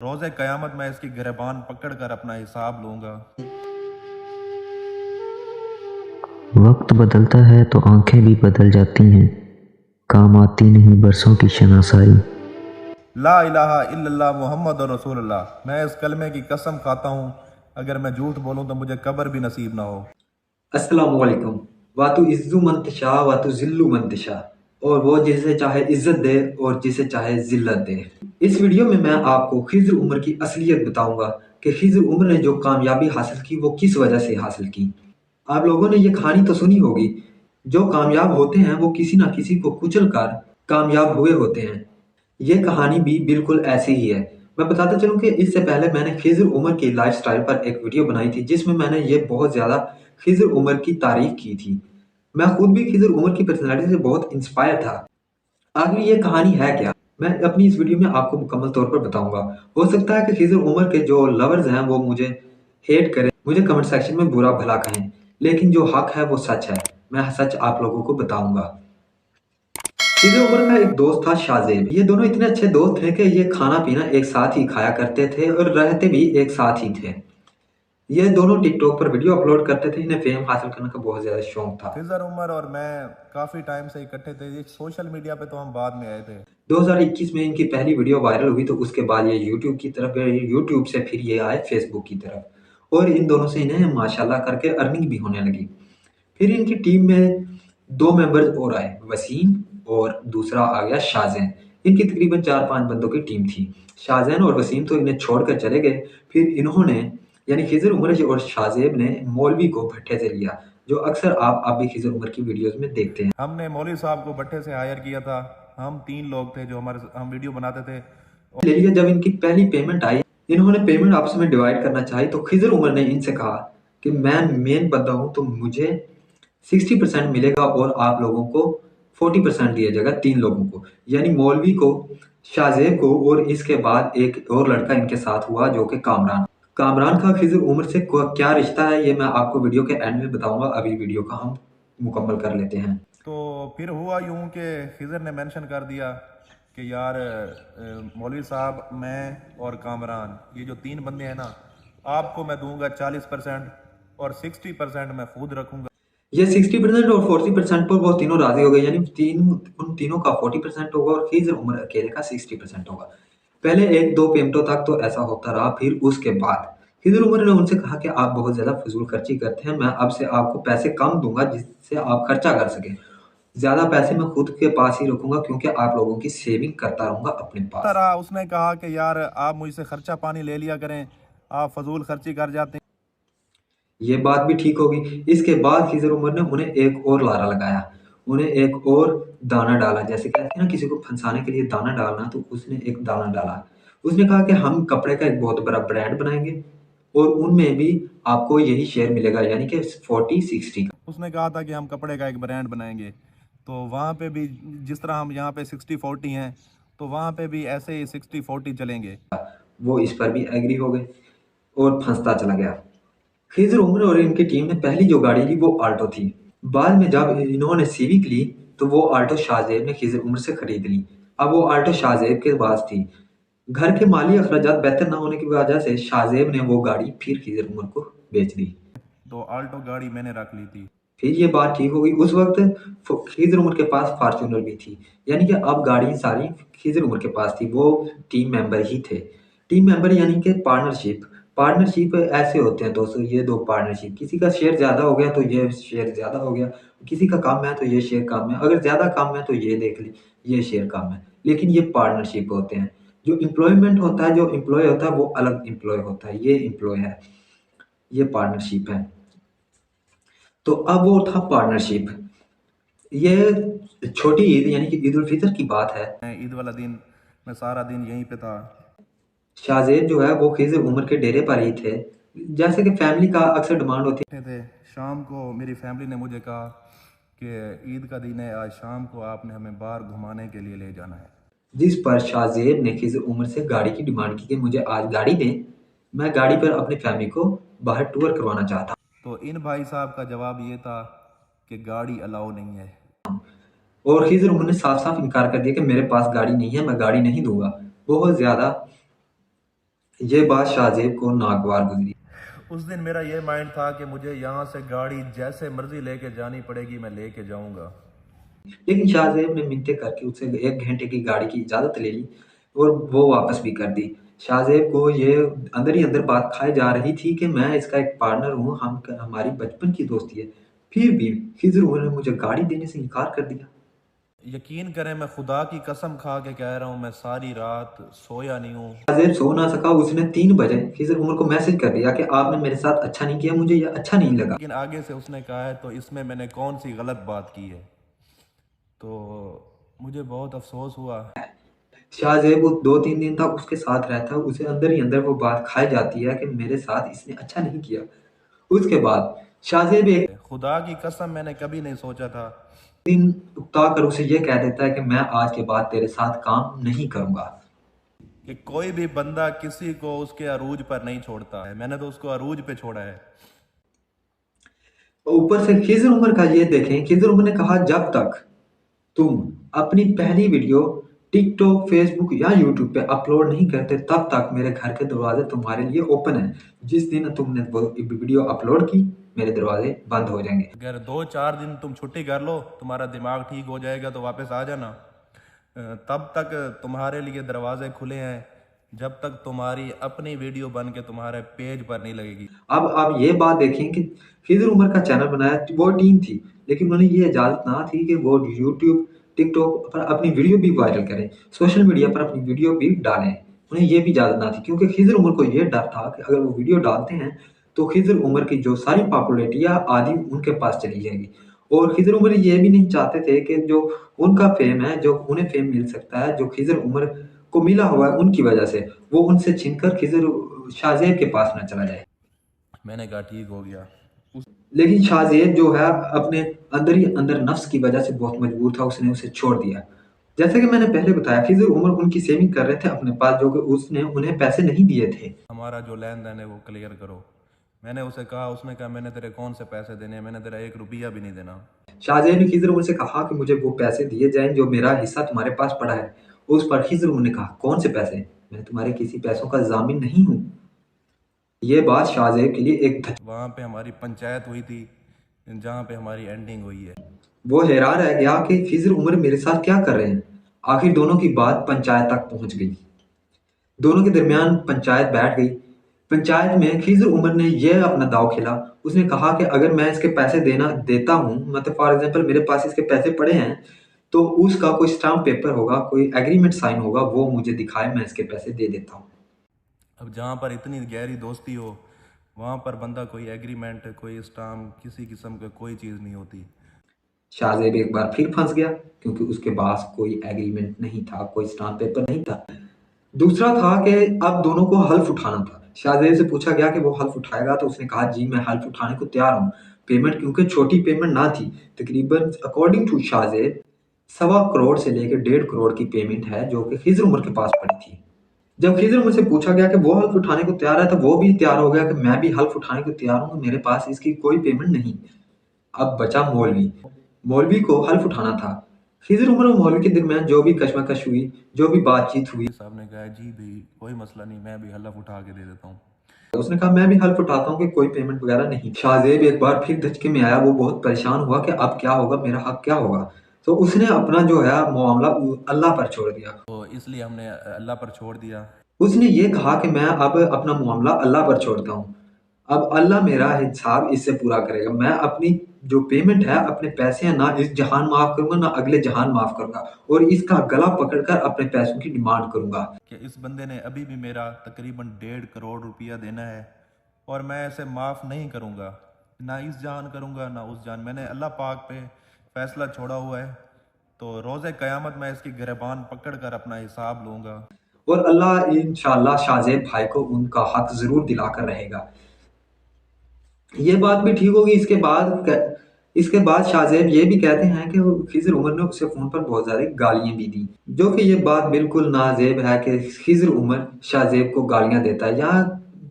रोज़ क़यामत में इसकी गिरबान पकड़ कर अपना हिसाब लूँगा। वक्त बदलता है तो आंखें भी बदल जाती हैं, काम आती नहीं बरसों की शनासाई। ला इलाहा इल्लल्लाह मुहम्मद रसूलुल्लाह। मैं इस कलमे की कसम खाता हूँ, अगर मैं झूठ बोलूँ तो मुझे कब्र भी नसीब ना हो। अस्सलाम वालेकुम। वातु इज्जु मंतशा वातु जिल्लु मंतशा, और वो जिसे चाहे इज्जत दे और जिसे चाहे जिल्लत दे। इस वीडियो में मैं आपको खिज़्र उमर की असलियत बताऊंगा कि खिज़्र उमर ने जो कामयाबी हासिल की वो किस वजह से हासिल की। आप लोगों ने ये कहानी तो सुनी होगी, जो कामयाब होते हैं वो किसी ना किसी को कुचल कर कामयाब हुए होते हैं। ये कहानी भी बिल्कुल ऐसी ही है। मैं बताता चलूं कि इससे पहले मैंने खिज़्र उमर की लाइफस्टाइल पर एक वीडियो बनाई थी, जिसमें मैंने ये बहुत ज़्यादा खिज़्र उमर की तारीफ की थी। मैं खुद भी खिज़्र उमर की पर्सनैलिटी से बहुत इंस्पायर था। आखिर ये कहानी है क्या, मैं अपनी इस वीडियो में आपको मुकम्मल तौर पर बताऊंगा। हो सकता है कि खिज़्र उमर के जो लवर्स हैं वो मुझे हेट करें, मुझे कमेंट सेक्शन में बुरा भला कहें, लेकिन जो हक है वो सच है। मैं सच आप लोगों को बताऊंगा। खिज़्र उमर का एक दोस्त था शाहज़ेब। ये दोनों इतने अच्छे दोस्त थे कि ये खाना पीना एक साथ ही खाया करते थे और रहते भी एक साथ ही थे। ये दोनों टिकटॉक पर वीडियो अपलोड करते थे। इन्हें फेम हासिल करने का बहुत ज़्यादा शौक था। खिज़र उमर और मैं काफ़ी टाइम से इकट्ठे थे। ये सोशल मीडिया पे तो हम बाद में आए थे। 2021 में इनकी पहली वीडियो वायरल हुई, तो उसके बाद ये यूट्यूब की तरफ गए, यूट्यूब से फिर ये आए फेसबुक की तरफ, और इन दोनों से इन्हें माशाल्लाह करके अर्निंग भी होने लगी। फिर इनकी टीम में 2 मेंबर्स और आए, वसीम और दूसरा आ गया शाहज़ैन। इनकी तकरीबन 4-5 बंदों की टीम थी। शाहज़ैन और वसीम तो इन्हें छोड़कर चले गए। फिर इन्होंने यानी खिज़र उमर और शाहज़ेब ने मौलवी को भट्टे से लिया, जो अक्सर आप अब भी खिज़र उमर की वीडियोज़ में देखते हैं। हमने मौलवी साहब को भट्टे से हायर किया था। हम 3 लोग थे जो हम वीडियो बनाते थे। ले लिया। जब इनकी पहली पेमेंट आई, इन्होंने पेमेंट आपस में डिवाइड करना चाही, तो खिज़र उमर ने इनसे कहा कि मैं मेन बंदा हूँ, तो मुझे 60% मिलेगा और आप लोगों को 40% दिया जाएगा, 3 लोगों को, यानी मौलवी को, शाहज़ेब को, और इसके बाद एक और लड़का इनके साथ हुआ जो कि कामरान। कामरान का खिज़र उमर से क्या रिश्ता है ये मैं आपको वीडियो के एंड में बताऊंगा। अभी वीडियो का हम मुकम्मल कर लेते हैं। तो फिर हुआ यूं कि खिज़र ने मेंशन कर दिया कि यार मौलवी साहब, मैं और कामरान, ये जो 3 बंदे हैं ना, आपको मैं दूंगा 40% और 60% मैं खुद रखूंगा। ये 60% और 40% पर वो तीनों राजी हो गए, यानी उन तीनों का 40% होगा और खिज़र उमर अकेले का 60% होगा। पहले 1-2 पेमेंटों तक तो ऐसा होता रहा। फिर उसके बाद खिज़र उमर ने उनसे कहा कि आप बहुत ज़्यादा फजूल खर्ची करते हैं, मैं अब से आपको पैसे कम दूंगा जिससे आप खर्चा कर सकें। ज़्यादा पैसे मैं खुद के पास ही रखूंगा, क्योंकि आप लोगों की सेविंग करता रहूंगा अपने पास। तरह उसने कहा कि यार आप मुझसे खर्चा पानी ले लिया करें, आप फजूल खर्ची कर जाते हैं। ये बात भी ठीक होगी। इसके बाद खिज़र उमर ने उन्हें एक और लारा लगाया, उन्हें एक और दाना डाला। जैसे कहते हैं ना, किसी को फंसाने के लिए दाना डालना, तो उसने एक दाना डाला। उसने कहा कि हम कपड़े का एक बहुत बड़ा ब्रांड बनाएंगे और उनमें भी आपको यही शेयर मिलेगा, यानी कि 40-60 का। उसने कहा था कि हम कपड़े का एक ब्रांड बनाएंगे, तो वहाँ पे भी जिस तरह हम यहाँ पे 60-40 हैं, तो वहाँ पे भी ऐसे ही 60-40 चलेंगे। वो इस पर भी एग्री हो गए और फंसता चला गया। खिज़र उमर और इनकी टीम ने पहली जो गाड़ी ली वो आल्टो थी। बाद में जब इन्होंने सिविक ली, तो वो आल्टो शाहज़ेब ने खिज़र उमर से खरीद ली। अब वो आल्टो शाहज़ेब के पास थी। घर के माली अखराजात बेहतर ना होने की वजह से शाहज़ेब ने वो गाड़ी फिर खिज़र उमर को बेच दी। तो आल्टो गाड़ी मैंने रख ली थी। फिर ये बात ठीक हो गई। उस वक्त खिज़र उमर के पास फॉर्च्यूनर भी थी, यानी कि अब गाड़ी सारी खिज़र उमर के पास थी। वो टीम मेंबर ही थे। टीम मेंबर यानी कि पार्टनरशिप। पार्टनरशिप ऐसे होते हैं दोस्तों, ये दो पार्टनरशिप, किसी का शेयर ज़्यादा हो गया तो ये शेयर ज़्यादा हो गया, किसी का कम है तो ये शेयर कम है, अगर ज़्यादा कम है तो ये देख ली ये शेयर कम है, लेकिन ये पार्टनरशिप होते हैं। जो एम्प्लॉयमेंट होता है, जो एम्प्लॉय होता है वो अलग एम्प्लॉय होता है, ये एम्प्लॉय है, ये पार्टनरशिप है। तो अब वो था पार्टनरशिप। ये छोटी ईद यानी कि ईद उल फितर की बात है। ईद वाला दिन मैं सारा दिन यहीं पे था। शाहजेब जो है वो खिज़र उमर के डेरे पर ही थे। जैसे कि फैमिली का अक्सर डिमांड होती थे शाम को मेरी फैमिली ने मुझे कहा कि ईद का दिन है, आज शाम को आपने हमें बाहर घुमाने के लिए ले जाना है। है, जिस पर शाहजेब ने खिज़र उमर से गाड़ी की डिमांड की कि मुझे आज गाड़ी दें, मैं गाड़ी पर अपनी फैमिली को बाहर टूर करवाना चाहता तो इन भाई साहब का जवाब ये था कि गाड़ी अलाउ नहीं है। हूँ। और खिज़र उमर ने साफ साफ इनकार कर दिया कि मेरे पास गाड़ी नहीं है, मैं गाड़ी नहीं दूंगा। बहुत ज़्यादा ये बात शाहजेब को नागवार गुजरी। उस दिन मेरा ये माइंड था कि मुझे यहाँ से गाड़ी जैसे मर्जी लेके जानी पड़ेगी, मैं लेके जाऊंगा। लेकिन शाहजेब ने मिन्नतें करके उससे 1 घंटे की गाड़ी की इजाज़त ले ली और वो वापस भी कर दी। शाहजेब को ये अंदर ही अंदर बात खाई जा रही थी कि मैं इसका एक पार्टनर हूँ, हमारी बचपन की दोस्ती है। फिर भी खिज़र उमर ने मुझे गाड़ी देने से इनकार कर दिया। यकीन करें, मैं खुदा की कसम खा के कह रहा हूँ, मैं सारी रात सोया नहीं हूँ। शाहजेब सो ना सका, उसने 3 बजे खिज़र उमर को मैसेज कर दिया कि आपने मेरे साथ अच्छा नहीं किया, मुझे ये अच्छा नहीं लगा। लेकिन आगे से उसने कहा है तो इसमें मैंने कौन सी गलत बात की है, तो मुझे बहुत अफसोस हुआ। शाहजेब वो 2-3 दिन तक उसके साथ रहता है, उसे अंदर ही अंदर वो बात खाई जाती है कि मेरे साथ इसने अच्छा नहीं किया। उसके बाद शाहजेब एक खुदा की कसम मैंने कभी नहीं सोचा था दिन उकता कर उसे ये कह देता है कि मैं आज के बाद तेरे साथ काम नहीं करूंगा। कि कोई भी बंदा किसी को उसके अरूज पर नहीं छोड़ता है, मैंने तो उसको अरूज पे छोड़ा है। ऊपर से खिज़र उमर का ये देखें, खिज़र उमर ने कहा जब तक तुम अपनी पहली वीडियो टिकटॉक, फेसबुक या यूट्यूब पे अपलोड नहीं करते तब तक मेरे घर के दरवाजे तुम्हारे लिए ओपन हैं। जिस दिन तुमने वो वीडियो अपलोड की मेरे दरवाजे बंद हो जाएंगे। अगर 2-4 दिन तुम छुट्टी कर लो, तुम्हारा दिमाग ठीक हो जाएगा तो वापस आ जाना। तब तक तुम्हारे लिए दरवाजे खुले हैं, जब तक तुम्हारी अपनी वीडियो बन के तुम्हारे पेज पर नहीं लगेगी। अब आप ये बात देखें कि खिज़र उमर का चैनल बनाया, वो टीम थी, लेकिन उन्हें ये इजाज़त ना थी कि वो यूट्यूब, टिकटॉक पर अपनी वीडियो भी वायरल करें, सोशल मीडिया पर अपनी वीडियो भी डालें। उन्हें ये भी इजाज़त ना थी क्योंकि खिज़र उमर को ये डर था कि अगर वो वीडियो डालते हैं तो खिज़र उमर की जो सारी पॉपुलैरिटी है आधी उनके पास चली जाएगी। और खिज़र उमर ये भी नहीं चाहते थे कि जो उनका फ़ेम है, जो उन्हें फ़ेम मिल सकता है, जो खिज़र उमर को मिला हुआ है उनकी वजह से, वो उनसे छीनकर खिज़र शाहज़ेब के पास ना चला जाए। मैंने कहा ठीक हो गया। लेकिन शाहज़ेब जो है अपने अंदर ही अंदर नफ्स की वजह से बहुत मजबूर था, उसने उसे छोड़ दिया। जैसे कि मैंने पहले बताया खिज़र उमर उनकी सेविंग कर रहे थे अपने पास, जो कि उसने उन्हें पैसे नहीं दिए थे। हमारा जो लेन देन है वो क्लियर करो। मैंने उसे कहा, उसने कहा मैंने तेरे कौन से पैसे देने हैं, मैंने तेरा 1 रुपया भी नहीं देना। शाहज़ेब ने खिज़र उमर से कहा कि मुझे वो पैसे दिए जाएं जो मेरा हिस्सा तुम्हारे पास पड़ा है। उस पर खिज़र उमर ने कहा कौन से पैसे, मैं तुम्हारे किसी पैसों का ज़ामिन नहीं हूँ। ये बात शाहज़ेब के लिए एक वहाँ पे हमारी पंचायत हुई थी, जहाँ पे हमारी एंडिंग हुई है। वो हैरान रह गया कि खिज़र उमर मेरे साथ क्या कर रहे हैं। आखिर दोनों की बात पंचायत तक पहुंच गई। दोनों के दरमियान पंचायत बैठ गई। पंचायत में खिज़र उमर ने यह अपना दांव खेला। उसने कहा कि अगर मैं इसके पैसे देता हूँ, मतलब फॉर एग्जांपल मेरे पास इसके पैसे पड़े हैं, तो उसका कोई स्टाम्प पेपर होगा, कोई एग्रीमेंट साइन होगा, वो मुझे दिखाए, मैं इसके पैसे दे देता हूँ। अब जहाँ पर इतनी गहरी दोस्ती हो, वहाँ पर बंदा कोई एग्रीमेंट, कोई स्टाम्प, किसी किस्म का कोई चीज़ नहीं होती। शाहज़ेब एक बार फिर फंस गया क्योंकि उसके पास कोई एग्रीमेंट नहीं था, कोई स्टाम्प पेपर नहीं था। दूसरा था कि अब दोनों को हल्फ उठाना था। शाहज़ेब से पूछा गया कि वो हल्फ उठाएगा, तो उसने कहा जी मैं हल्फ उठाने को तैयार हूँ। पेमेंट क्योंकि छोटी पेमेंट ना थी, तकरीबन अकॉर्डिंग टू शाहज़ेब 1.25 करोड़ से लेकर 1.5 करोड़ की पेमेंट है जो कि खिज़र उमर के पास पड़ी थी। जब खिज़र उमर से पूछा गया कि वो हल्फ उठाने को तैयार है, तो वो भी तैयार हो गया कि मैं भी हल्फ उठाने को तैयार हूँ, मेरे पास इसकी कोई पेमेंट नहीं। अब बचा मौलवी। मौलवी को हल्फ उठाना था। खिज़र उमर और मौलवी के दरमियान जो भी कशमकश हुई, जो भी बातचीत हुई, साहब ने कहा जी भाई कोई मसला नहीं, मैं भी हलफ उठा के दे देता हूँ। उसने कहा मैं भी हल्फ उठाता हूँ कि कोई पेमेंट वगैरह नहीं। शाहज़ेब एक बार फिर धचके में आया, वो बहुत परेशान हुआ कि अब क्या होगा, मेरा हक क्या होगा। तो उसने अपना जो है मामला अल्लाह पर छोड़ दिया। तो इसलिए हमने अल्लाह पर छोड़ दिया। उसने ये कहा कि मैं अब अपना मामला अल्लाह पर छोड़ता हूँ। अब अल्लाह मेरा हिसाब इससे पूरा करेगा। मैं अपनी जो पेमेंट है, अपने पैसे हैं, ना इस जहान माफ़ करूँगा, ना अगले जहान माफ़ करूँगा, और इसका गला पकड़कर अपने पैसों की डिमांड करूँगा। कि इस बंदे ने अभी भी मेरा तकरीबन 1.5 करोड़ रुपया देना है और मैं इसे माफ़ नहीं करूँगा, ना इस जान करूँगा ना उस जान। मैंने अल्लाह पाक पे फैसला छोड़ा हुआ है, तो रोज़े क़यामत मैं इसकी गिरबान पकड़ कर अपना हिसाब लूँगा। और अल्लाह इंशाअल्लाह शाहज़ेब भाई को उनका हक ज़रूर दिलाकर रहेगा। ये बात भी ठीक होगी। इसके बाद शाहज़ेब ये भी कहते हैं कि खिज़र उमर ने उसे फ़ोन पर बहुत ज़्यादा गालियाँ भी दी, जो कि ये बात बिल्कुल नाजेब है कि खिज़र उमर शाहज़ेब को गालियाँ देता है। यहाँ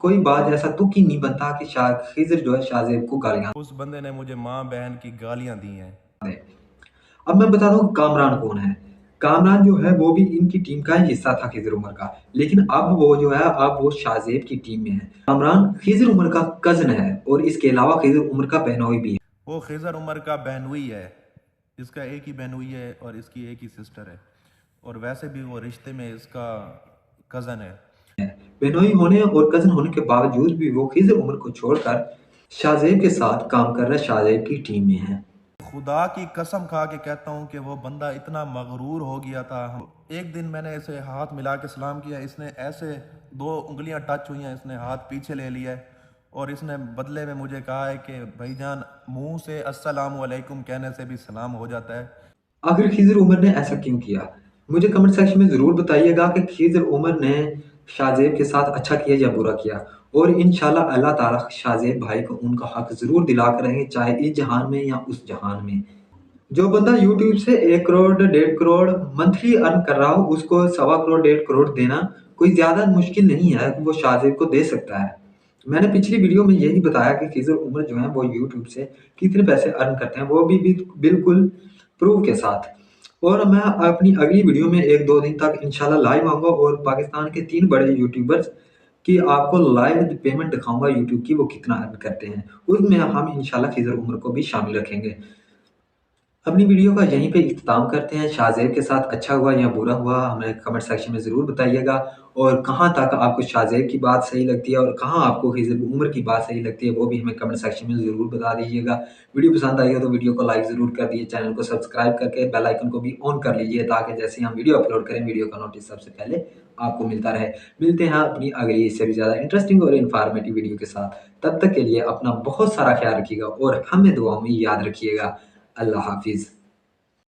कोई बात ऐसा तुक ही नहीं बनता कि खिज़र जो है शाहज़ेब को गालियाँ उस बंदे ने मुझे माँ बहन की गालियाँ दी हैं। दे। अब मैं बता दूँ कामरान कौन है। कामरान जो है वो भी इनकी टीम का ही हिस्सा था खिज़र उमर का, लेकिन अब वो जो है अब वो शाहज़ेब की टीम में है। कामरान खिज़र उमर का कज़न है और इसके अलावा खिज़र उमर का बहनोई भी है। वो खिज़र उमर का बहनोई है, इसका एक ही बहनोई है और इसकी एक ही सिस्टर है, और वैसे भी वो रिश्ते में इसका कज़न है। बहनोई होने और कज़न होने के बावजूद भी वो खिज़र उमर को छोड़कर शाहज़ेब के साथ काम कर रहे शाहज़ेब की टीम में है। खुदा की कसम खा के कहता हूँ कि वो बंदा इतना मगरूर हो गया था। एक दिन मैंने इसे हाथ मिला के सलाम किया, इसने ऐसे 2 उंगलियां टच हुई हैं, इसने हाथ पीछे ले लिया है और इसने बदले में मुझे कहा है कि भाईजान मुंह से अस्सलाम वालेकुम कहने से भी सलाम हो जाता है। आखिर खिज़र उमर ने ऐसा क्यों किया? मुझे कमेंट सेक्शन में ज़रूर बताइएगा कि खिज़र उमर ने शाहज़ेब के साथ अच्छा किया या बुरा किया, और इंशाल्लाह अल्लाह ताला शाहज़ेब भाई को उनका हक ज़रूर दिला कर रहेंगे, चाहे इस जहान में या उस जहान में। जो बंदा यूट्यूब से 1 करोड़ 1.5 करोड़ मंथली अर्न कर रहा हो, उसको 1.25 करोड़ 1.5 करोड़ देना कोई ज़्यादा मुश्किल नहीं है, वो शाहज़ेब को दे सकता है। मैंने पिछली वीडियो में यही बताया कि खिज़र उमर जो है वो यूट्यूब से कितने पैसे अर्न करते हैं, वो भी बिल्कुल प्रूफ के साथ। और मैं अपनी अगली वीडियो में 1-2 दिन तक इंशाल्लाह लाइव आऊँगा और पाकिस्तान के 3 बड़े यूट्यूबर्स की आपको लाइव पेमेंट दिखाऊँगा यूट्यूब की, वो कितना अर्न करते हैं। उसमें हम इंशाल्लाह खिज़र उमर को भी शामिल रखेंगे। अपनी वीडियो का यहीं पे इख्तिताम करते हैं। शाहज़ेब के साथ अच्छा हुआ या बुरा हुआ हमें कमेंट सेक्शन में ज़रूर बताइएगा, और कहाँ तक आपको शाहज़ेब की बात सही लगती है और कहाँ आपको खिज़र उमर की बात सही लगती है, वो भी हमें कमेंट सेक्शन में ज़रूर बता दीजिएगा। वीडियो पसंद आई हो तो वीडियो को लाइक ज़रूर कर दीजिए, चैनल को सब्सक्राइब करके बेल आइकन को भी ऑन कर लीजिए, ताकि जैसे ही हम वीडियो अपलोड करें वीडियो का नोटिस सबसे पहले आपको मिलता रहे। मिलते हैं अपनी अगली इससे भी ज़्यादा इंटरेस्टिंग और इन्फॉर्मेटिव वीडियो के साथ। तब तक के लिए अपना बहुत सारा ख्याल रखिएगा और हमें दुआओं में याद रखिएगा। अल्लाह हाफिज़।